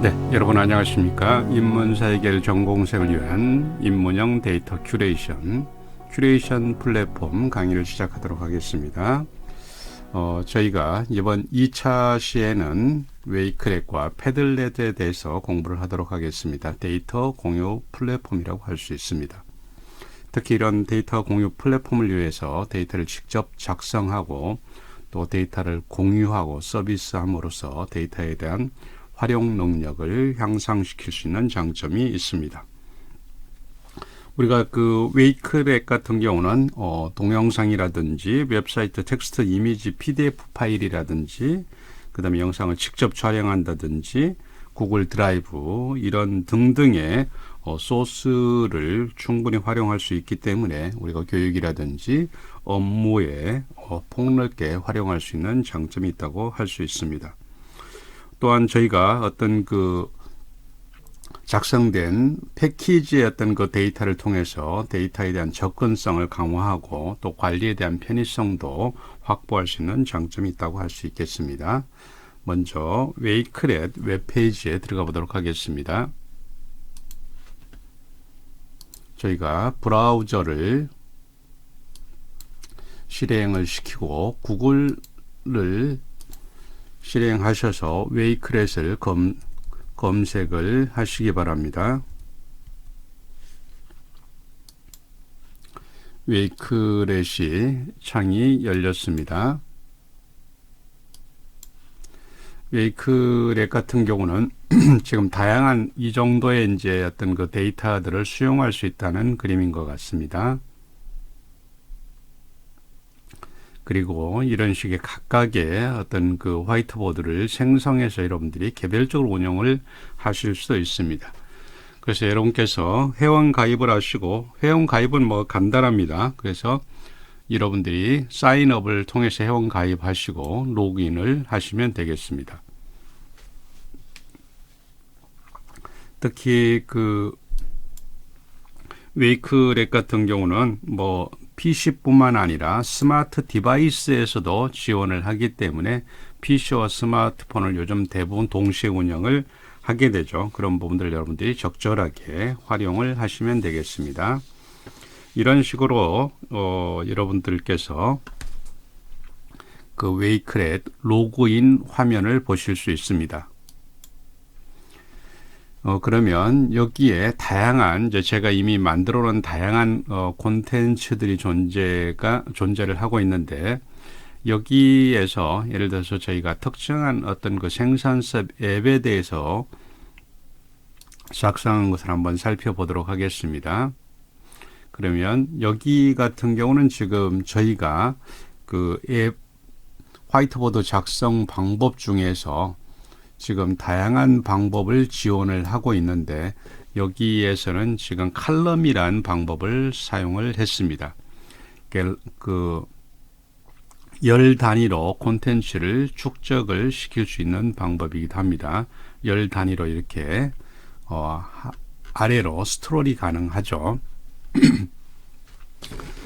네, 여러분 안녕하십니까? 인문사 해결 전공생을 위한 인문형 데이터 큐레이션 플랫폼 강의를 시작하도록 하겠습니다. 저희가 이번 2차 시에는 웨이크렛과 패들렛에 대해서 공부를 하도록 하겠습니다. 데이터 공유 플랫폼이라고 할 수 있습니다. 특히 이런 데이터 공유 플랫폼을 위해서 데이터를 직접 작성하고 또 데이터를 공유하고 서비스함으로써 데이터에 대한 활용 능력을 향상시킬 수 있는 장점이 있습니다. 우리가 그 웨이크렛 같은 경우는 동영상이라든지 웹사이트 텍스트 이미지 PDF 파일이라든지 그 다음에 영상을 직접 촬영한다든지 구글 드라이브 이런 등등의 소스를 충분히 활용할 수 있기 때문에 우리가 교육이라든지 업무에 폭넓게 활용할 수 있는 장점이 있다고 할 수 있습니다. 또한 저희가 어떤 그 작성된 패키지의 어떤 그 데이터를 통해서 데이터에 대한 접근성을 강화하고 또 관리에 대한 편의성도 확보할 수 있는 장점이 있다고 할 수 있겠습니다. 먼저 웨이크렛 웹페이지에 들어가 보도록 하겠습니다. 저희가 브라우저를 실행을 시키고 구글을 실행하셔서 웨이크렛을 검색을 하시기 바랍니다. 웨이크렛이 창이 열렸습니다. 웨이크렛 같은 경우는 지금 다양한 이 정도의 이제 어떤 그 데이터들을 수용할 수 있다는 그림인 것 같습니다. 그리고 이런 식의 각각의 어떤 그 화이트보드를 생성해서 여러분들이 개별적으로 운영을 하실 수도 있습니다. 그래서 여러분께서 회원 가입을 하시고, 회원 가입은 뭐 간단합니다. 그래서 여러분들이 사인업을 통해서 회원 가입하시고 로그인을 하시면 되겠습니다. 특히 그 웨이크렛 같은 경우는 뭐 PC뿐만 아니라 스마트 디바이스에서도 지원을 하기 때문에 PC와 스마트폰을 요즘 대부분 동시에 운영을 하게 되죠. 그런 부분들 여러분들이 적절하게 활용을 하시면 되겠습니다. 이런 식으로 여러분들께서 그 웨이크렛 로그인 화면을 보실 수 있습니다. 그러면 여기에 다양한 이제 제가 이미 만들어 놓은 다양한 콘텐츠들이 존재를 하고 있는데 여기에서 예를 들어서 저희가 특정한 어떤 그 생산성 앱에 대해서 작성한 것을 한번 살펴보도록 하겠습니다. 그러면 여기 같은 경우는 지금 저희가 그 앱 화이트보드 작성 방법 중에서 지금 다양한 방법을 지원을 하고 있는데 여기에서는 지금 칼럼이란 방법을 사용을 했습니다. 그 열 단위로 콘텐츠를 축적을 시킬 수 있는 방법이기도 합니다. 열 단위로 이렇게 아래로 스크롤이 가능하죠.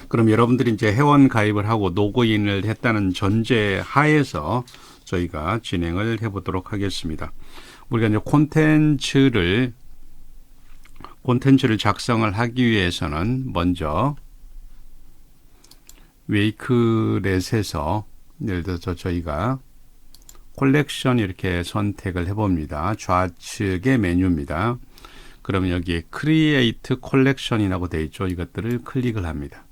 그럼 여러분들이 이제 회원 가입을 하고 로그인을 했다는 전제 하에서 저희가 진행을 해보도록 하겠습니다. 우리가 이제 콘텐츠를 작성을 하기 위해서는 먼저 웨이크렛에서 예를 들어서 저희가 콜렉션 이렇게 선택을 해봅니다. 좌측의 메뉴입니다. 그러면 여기에 크리에이트 콜렉션이라고 되어 있죠. 이것들을 클릭을 합니다.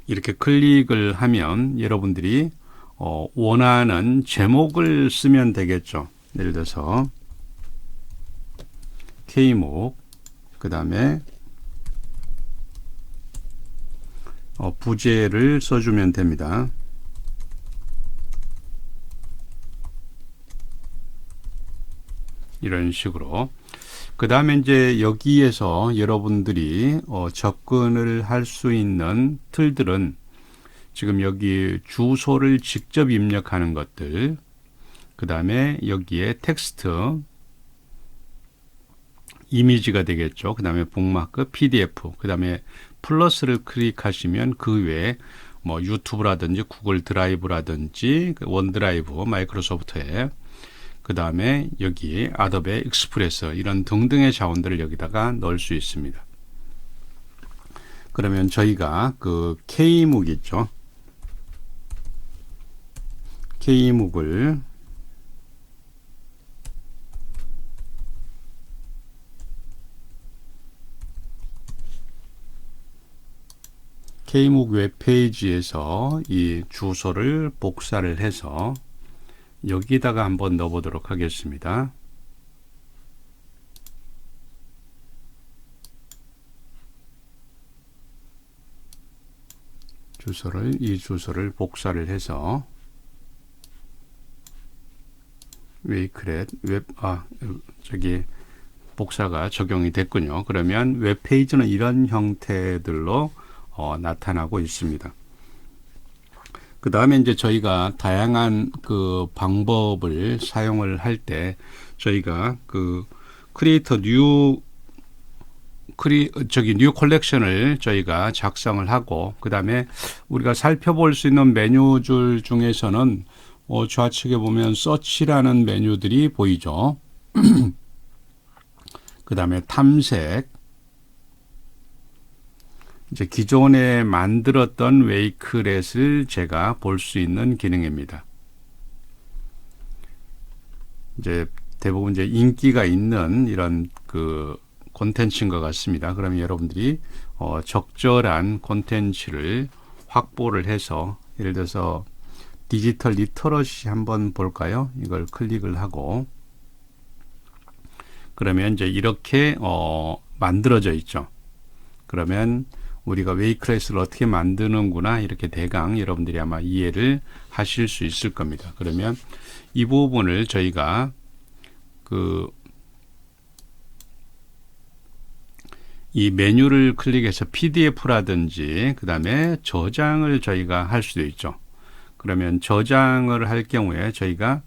이렇게 클릭을 하면 여러분들이 원하는 제목을 쓰면 되겠죠. 예를 들어서 K목 그 다음에 부제를 써주면 됩니다. 이런 식으로 그 다음에 이제 여기에서 여러분들이 접근을 할 수 있는 툴들은 지금 여기 주소를 직접 입력하는 것들, 그 다음에 여기에 텍스트, 이미지가 되겠죠. 그 다음에 북마크, PDF, 그 다음에 플러스를 클릭하시면 그 외에 뭐 유튜브라든지 구글 드라이브라든지 원드라이브, 마이크로소프트에 그 다음에 여기 아도be 익스프레스 이런 등등의 자원들을 여기다가 넣을 수 있습니다. 그러면 저희가 그 K묵 있죠. K묵을 K묵 웹페이지에서 이 주소를 복사를 해서 여기다가 한번 넣어 보도록 하겠습니다. 이 주소를 복사를 해서 웨이크렛 저기 복사가 적용이 됐군요. 그러면 웹페이지는 이런 형태들로 나타나고 있습니다. 그 다음에 이제 저희가 다양한 그 방법을 사용을 할 때 저희가 그 크리에이터 뉴 컬렉션을 저희가 작성을 하고 그 다음에 우리가 살펴볼 수 있는 메뉴줄 중에서는 좌측에 보면 서치라는 메뉴들이 보이죠. 그 다음에 탐색, 이제 기존에 만들었던 웨이크렛을 제가 볼 수 있는 기능입니다. 이제 대부분 이제 인기가 있는 이런 그 콘텐츠인 것 같습니다. 그러면 여러분들이 적절한 콘텐츠를 확보를 해서 예를 들어서 디지털 리터러시 한번 볼까요? 이걸 클릭을 하고 그러면 이제 이렇게 만들어져 있죠. 그러면 우리가 웨이크렛을 어떻게 만드는구나 이렇게 대강 여러분들이 아마 이해를 하실 수 있을 겁니다. 그러면 이 부분을 저희가 이 메뉴를 클릭해서 PDF라든지 그 다음에 저장을 저희가 할 수도 있죠. 그러면 저장을 할 경우에 저희가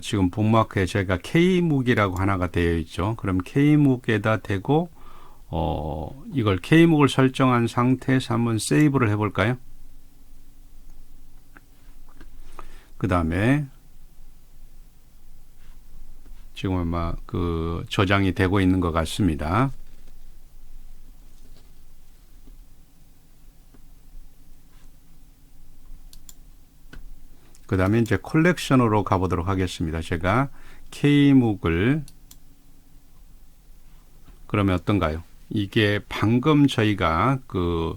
지금 북마크에 저희가 K묵이라고 하나가 되어 있죠. 그럼 K묵에다 대고 이걸 K묵을 설정한 상태에서 한번 세이브를 해볼까요? 그 다음에 지금 아마 그 저장이 되고 있는 것 같습니다. 그 다음에 이제 컬렉션으로 가보도록 하겠습니다. 제가 K묵을 그러면 어떤가요? 이게 방금 저희가 그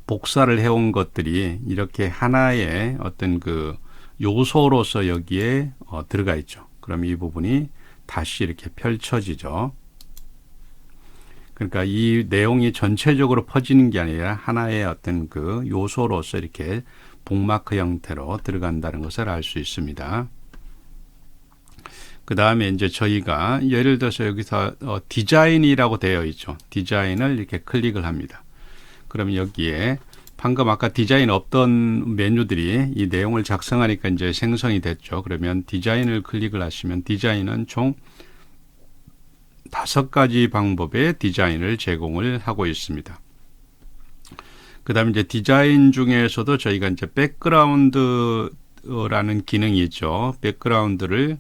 복사를 해온 것들이 이렇게 하나의 어떤 그 요소로서 여기에 들어가 있죠. 그럼 이 부분이 다시 이렇게 펼쳐지죠. 그러니까 이 내용이 전체적으로 퍼지는 게 아니라 하나의 어떤 그 요소로서 이렇게 북마크 형태로 들어간다는 것을 알 수 있습니다. 그 다음에 이제 저희가 예를 들어서 여기서 디자인이라고 되어 있죠. 디자인을 이렇게 클릭을 합니다. 그러면 여기에 방금 아까 디자인 없던 메뉴들이 이 내용을 작성하니까 이제 생성이 됐죠. 그러면 디자인을 클릭을 하시면 디자인은 총 5가지 방법의 디자인을 제공을 하고 있습니다. 그 다음에 이제 디자인 중에서도 저희가 이제 백그라운드라는 기능이 있죠. 백그라운드를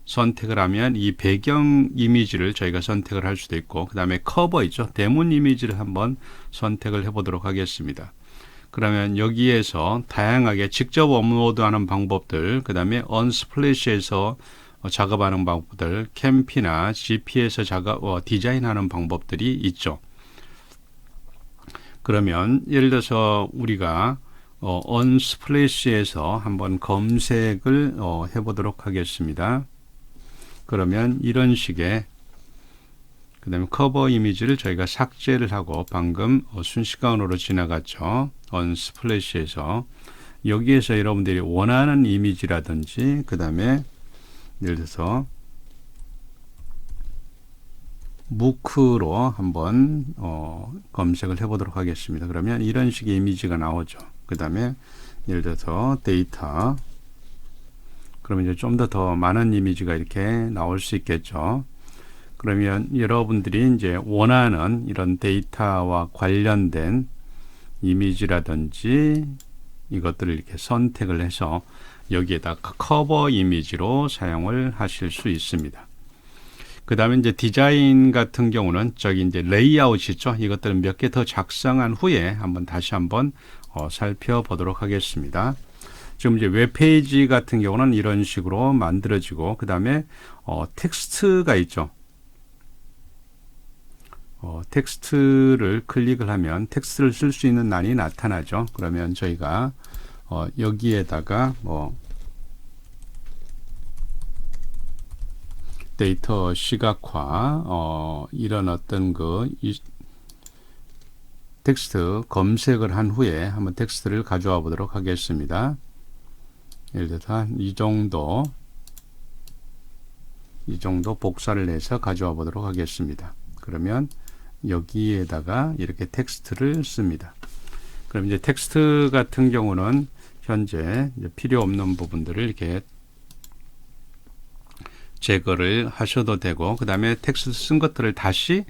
선택을 하면 이 배경 이미지를 저희가 선택을 할 수도 있고, 그 다음에 커버 있죠. 대문 이미지를 한번 선택을 해 보도록 하겠습니다. 그러면 여기에서 다양하게 직접 업로드하는 방법들, 그 다음에 언스플래시에서 작업하는 방법들, 캠피나 GP에서 디자인하는 방법들이 있죠. 그러면 예를 들어서 우리가 언스플래시에서 한번 검색을 해보도록 하겠습니다. 그러면 이런 식의 그 다음에 커버 이미지를 저희가 삭제를 하고 방금 순식간으로 지나갔죠. 언스플래시에서 여기에서 여러분들이 원하는 이미지라든지 그 다음에 예를 들어서 무크로 한번 검색을 해보도록 하겠습니다. 그러면 이런 식의 이미지가 나오죠. 그 다음에 예를 들어서 데이터, 그러면 이제 좀 더 많은 이미지가 이렇게 나올 수 있겠죠. 그러면 여러분들이 이제 원하는 이런 데이터와 관련된 이미지라든지 이것들을 이렇게 선택을 해서 여기에다가 커버 이미지로 사용을 하실 수 있습니다. 그 다음에 이제 디자인 같은 경우는 저기 이제 레이아웃 있죠. 이것들은 몇 개 더 작성한 후에 다시 한번 살펴보도록 하겠습니다. 지금 이제 웹페이지 같은 경우는 이런 식으로 만들어지고, 그 다음에 텍스트가 있죠. 텍스트를 클릭을 하면 텍스트를 쓸 수 있는欄이 나타나죠. 그러면 저희가 여기에다가 데이터 시각화 이런 어떤 텍스트 검색을 한 후에 한번 텍스트를 가져와 보도록 하겠습니다. 예를 들어서 한 이 정도 복사를 해서 가져와 보도록 하겠습니다. 그러면 여기에다가 이렇게 텍스트를 씁니다. 그럼 이제 텍스트 같은 경우는 현재 이제 필요 없는 부분들을 이렇게 제거를 하셔도 되고, 그 다음에 텍스트 쓴 것들을 다시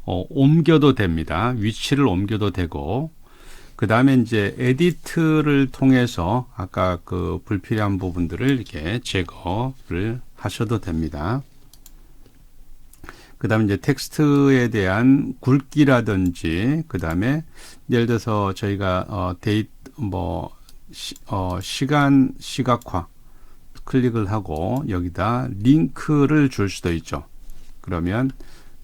옮겨도 됩니다. 위치를 옮겨도 되고, 그 다음에 이제 에디트를 통해서 아까 그 불필요한 부분들을 이렇게 제거를 하셔도 됩니다. 그 다음에 이제 텍스트에 대한 굵기라든지, 그 다음에 예를 들어서 저희가 시간 시각화 클릭을 하고 여기다 링크를 줄 수도 있죠. 그러면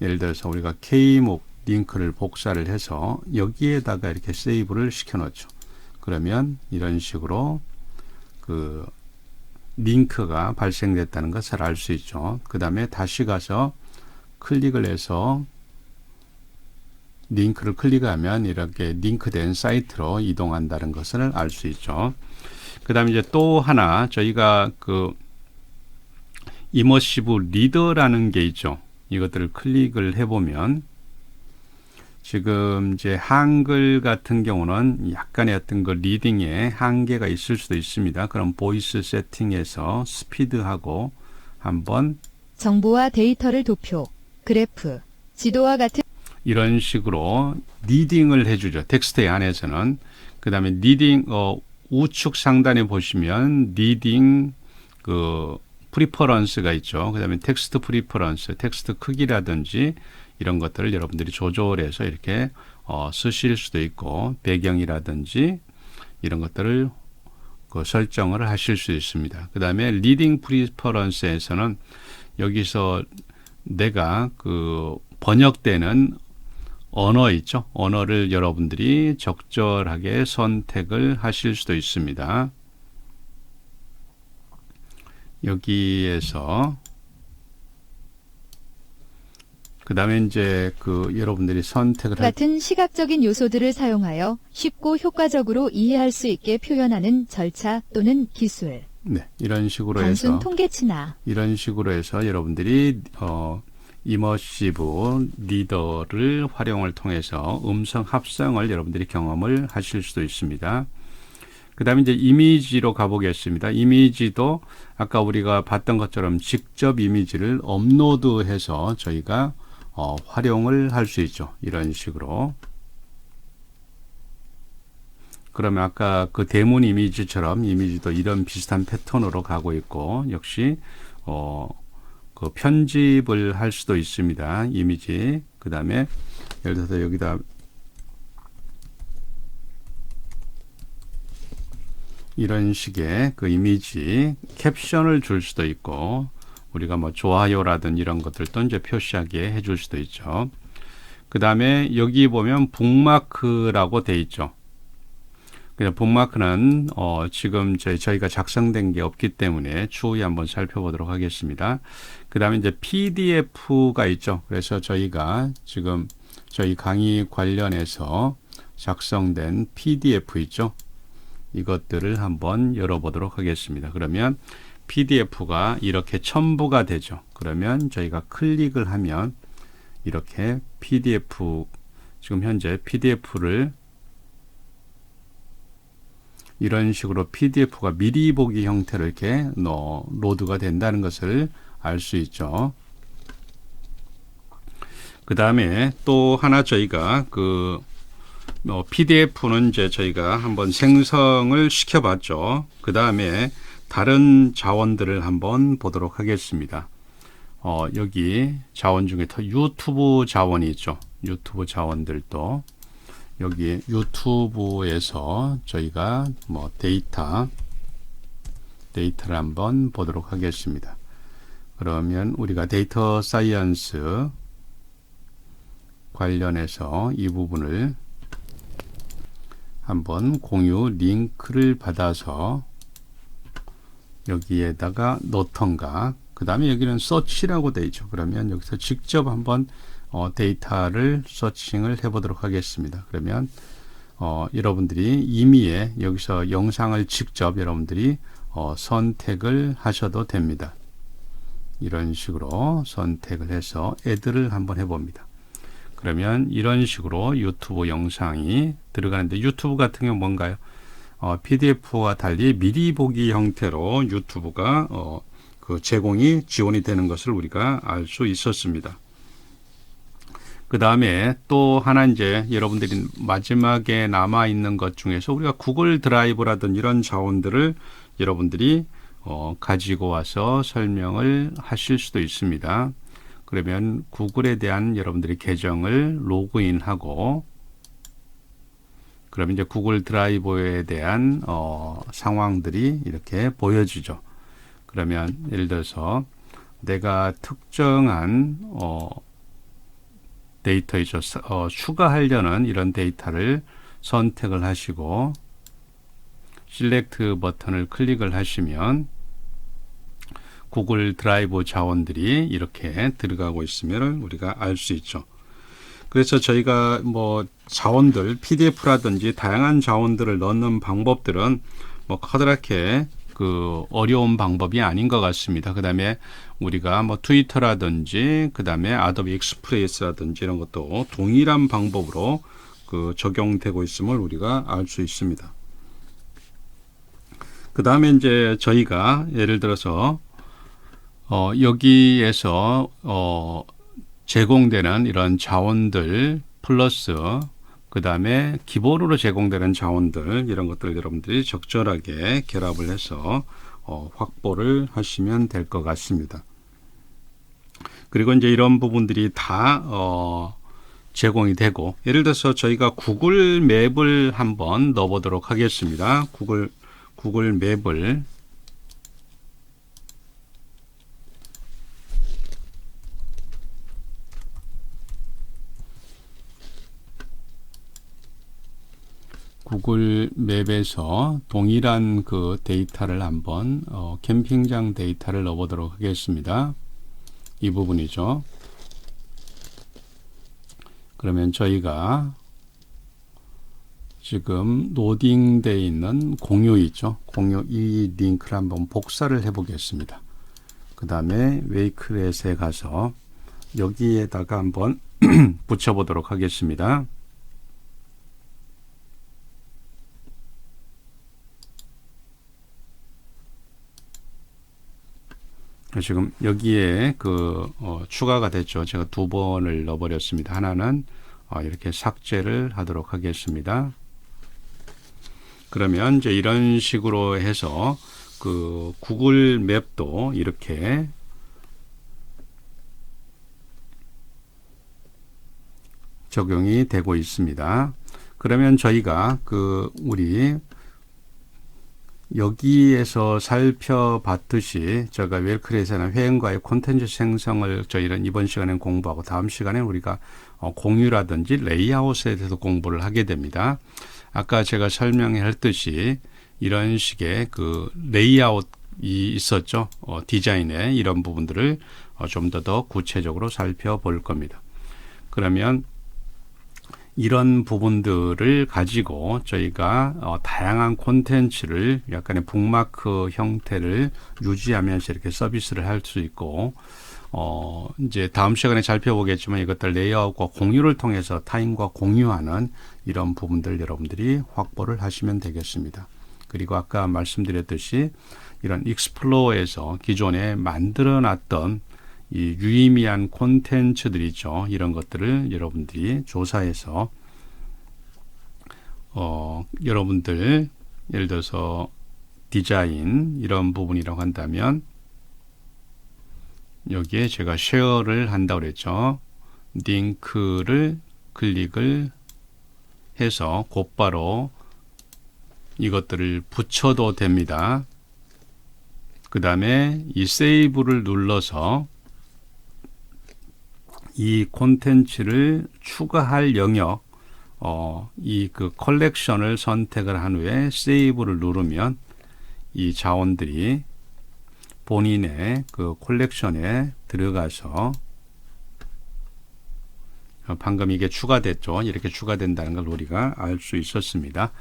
예를 들어서 우리가 K목 링크를 복사를 해서 여기에다가 이렇게 세이브를 시켜 놓죠. 그러면 이런 식으로 그 링크가 발생됐다는 것을 알 수 있죠. 그 다음에 다시 가서 클릭을 해서 링크를 클릭하면 이렇게 링크된 사이트로 이동한다는 것을 알 수 있죠. 그 다음에 이제 또 하나 저희가 그 이머시브 리더라는 게 있죠. 이것들을 클릭을 해보면 지금 이제 한글 같은 경우는 약간의 어떤 그 리딩에 한계가 있을 수도 있습니다. 그럼 보이스 세팅에서 스피드하고 한번 정보와 데이터를 도표, 그래프, 지도와 같은 이런 식으로 리딩을 해주죠. 텍스트에 안에서는. 그 다음에 리딩 우측 상단에 보시면 리딩 그 프리퍼런스가 있죠. 그 다음에 텍스트 프리퍼런스, 텍스트 크기라든지 이런 것들을 여러분들이 조절해서 이렇게 쓰실 수도 있고, 배경이라든지 이런 것들을 설정을 하실 수 있습니다. 그 다음에 리딩 프리퍼런스에서는 여기서 내가 그 번역되는 언어 있죠. 언어를 여러분들이 적절하게 선택을 하실 수도 있습니다. 여기에서 그 다음에 이제 그 여러분들이 선택을 같은 시각적인 요소들을 사용하여 쉽고 효과적으로 이해할 수 있게 표현하는 절차 또는 기술. 네, 이런 식으로 단순 해서 통계치나 이런 식으로 해서 여러분들이 이머시브 리더를 활용을 통해서 음성 합성을 여러분들이 경험을 하실 수도 있습니다. 그 다음에 이제 이미지로 가보겠습니다. 이미지도 아까 우리가 봤던 것처럼 직접 이미지를 업로드해서 저희가 활용을 할 수 있죠. 이런 식으로. 그러면 아까 그 대문 이미지처럼 이미지도 이런 비슷한 패턴으로 가고 있고, 역시 그 편집을 할 수도 있습니다. 이미지. 그 다음에 예를 들어서 여기다 이런 식의 그 이미지 캡션을 줄 수도 있고, 우리가 뭐 좋아요라든 이런 것들도 이제 표시하게 해줄 수도 있죠. 그 다음에 여기 보면 북마크라고 돼 있죠. 그냥 북마크는 지금 저희가 작성된 게 없기 때문에 추후에 한번 살펴보도록 하겠습니다. 그 다음에 이제 PDF가 있죠. 그래서 저희가 지금 저희 강의 관련해서 작성된 PDF 있죠. 이것들을 한번 열어보도록 하겠습니다. 그러면 PDF가 이렇게 첨부가 되죠. 그러면 저희가 클릭을 하면 이렇게 PDF, 지금 현재 PDF를 이런 식으로 PDF가 미리 보기 형태로 이렇게 로드가 된다는 것을 알 수 있죠. 그 다음에 또 하나 저희가 PDF는 이제 저희가 한번 생성을 시켜봤죠. 그 다음에 다른 자원들을 한번 보도록 하겠습니다. 여기 자원 중에 더 유튜브 자원이 있죠. 유튜브 자원들도 여기 유튜브에서 저희가 뭐 데이터를 한번 보도록 하겠습니다. 그러면 우리가 데이터 사이언스 관련해서 이 부분을 한번 공유 링크를 받아서 여기에다가 넣던가, 그 다음에 여기는 서치라고 되어 있죠. 그러면 여기서 직접 한번 데이터를 서칭을 해 보도록 하겠습니다. 그러면 여러분들이 임의에 여기서 영상을 직접 여러분들이 선택을 하셔도 됩니다. 이런 식으로 선택을 해서 애드를 한번 해봅니다. 그러면 이런 식으로 유튜브 영상이 들어가는데, 유튜브 같은 경우 뭔가요? PDF와 달리 미리 보기 형태로 유튜브가 그 제공이 지원이 되는 것을 우리가 알 수 있었습니다. 그 다음에 또 하나 이제 여러분들이 마지막에 남아 있는 것 중에서 우리가 구글 드라이브라든 이런 자원들을 여러분들이 가지고 와서 설명을 하실 수도 있습니다. 그러면 구글에 대한 여러분들이 계정을 로그인하고, 그러면 이제 구글 드라이브에 대한 상황들이 이렇게 보여지죠. 그러면 예를 들어서 내가 특정한 데이터에 있어서 추가하려는 이런 데이터를 선택을 하시고 실렉트 버튼을 클릭을 하시면 구글 드라이브 자원들이 이렇게 들어가고 있으면 우리가 알 수 있죠. 그래서 저희가 뭐 자원들, PDF라든지 다양한 자원들을 넣는 방법들은 뭐 커다랗게 그 어려운 방법이 아닌 것 같습니다. 그 다음에 우리가 뭐 트위터라든지 그 다음에 아도비 익스프레스라든지 이런 것도 동일한 방법으로 그 적용되고 있음을 우리가 알 수 있습니다. 그 다음에 이제 저희가 예를 들어서 여기에서 제공되는 이런 자원들 플러스 그 다음에 기본으로 제공되는 자원들, 이런 것들 여러분들이 적절하게 결합을 해서 확보를 하시면 될 것 같습니다. 그리고 이제 이런 부분들이 다 제공이 되고, 예를 들어서 저희가 구글 맵을 한번 넣어보도록 하겠습니다. 구글 맵을 구글 맵에서 동일한 그 데이터를 한번 캠핑장 데이터를 넣어보도록 하겠습니다. 이 부분이죠. 그러면 저희가 지금 로딩되어 있는 공유 있죠. 공유 이 링크를 한번 복사를 해 보겠습니다. 그 다음에 웨이크렛에 가서 여기에다가 한번 붙여보도록 하겠습니다. 지금 여기에 추가가 됐죠. 제가 두 번을 넣어버렸습니다. 하나는 이렇게 삭제를 하도록 하겠습니다. 그러면 이제 이런 식으로 해서 그 구글 맵도 이렇게 적용이 되고 있습니다. 그러면 저희가 우리 여기에서 살펴봤듯이 제가 웰크렛에는 회원과의 콘텐츠 생성을 저희는 이번 시간에 공부하고 다음 시간에 우리가 공유라든지 레이아웃에 대해서 공부를 하게 됩니다. 아까 제가 설명했듯이 이런 식의 그 레이아웃이 있었죠. 디자인에 이런 부분들을 좀 더 구체적으로 살펴볼 겁니다. 그러면 이런 부분들을 가지고 저희가 다양한 콘텐츠를 약간의 북마크 형태를 유지하면서 이렇게 서비스를 할 수 있고, 이제 다음 시간에 살펴보겠지만 이것들 레이아웃과 공유를 통해서 타인과 공유하는 이런 부분들 여러분들이 확보를 하시면 되겠습니다. 그리고 아까 말씀드렸듯이 이런 익스플로어에서 기존에 만들어 놨던 이 유의미한 콘텐츠들 있죠. 이런 것들을 여러분들이 조사해서 여러분들 예를 들어서 디자인 이런 부분이라고 한다면 여기에 제가 쉐어를 한다고 그랬죠. 링크를 클릭을 해서 곧바로 이것들을 붙여도 됩니다. 그 다음에 이 세이브를 눌러서 이 콘텐츠를 추가할 영역, 이 그 컬렉션을 선택을 한 후에 세이브를 누르면 이 자원들이 본인의 그 콜렉션에 들어가서 방금 이게 추가됐죠. 이렇게 추가된다는 걸 우리가 알 수 있었습니다.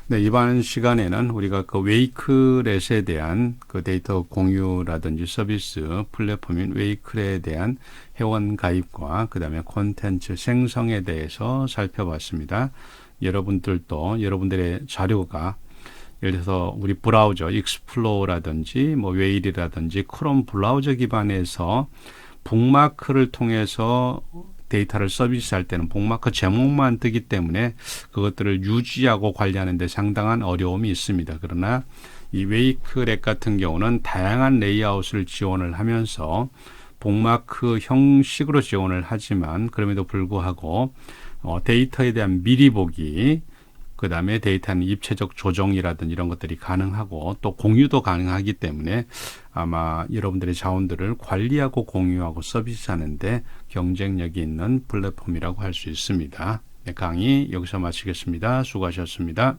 네, 이번 시간에는 우리가 그 웨이크렛에 대한 그 데이터 공유라든지 서비스 플랫폼인 웨이크렛에 대한 회원 가입과 그 다음에 콘텐츠 생성에 대해서 살펴봤습니다. 여러분들도 여러분들의 자료가 예를 들어서 우리 브라우저 익스플로어라든지 뭐 웨일이라든지 크롬 브라우저 기반에서 북마크를 통해서 데이터를 서비스할 때는 북마크 제목만 뜨기 때문에 그것들을 유지하고 관리하는 데 상당한 어려움이 있습니다. 그러나 이 웨이크렛 같은 경우는 다양한 레이아웃을 지원을 하면서 북마크 형식으로 지원을 하지만 그럼에도 불구하고 데이터에 대한 미리 보기, 그 다음에 데이터는 입체적 조정이라든지 이런 것들이 가능하고 또 공유도 가능하기 때문에 아마 여러분들의 자원들을 관리하고 공유하고 서비스하는데 경쟁력이 있는 플랫폼이라고 할 수 있습니다. 네, 강의 여기서 마치겠습니다. 수고하셨습니다.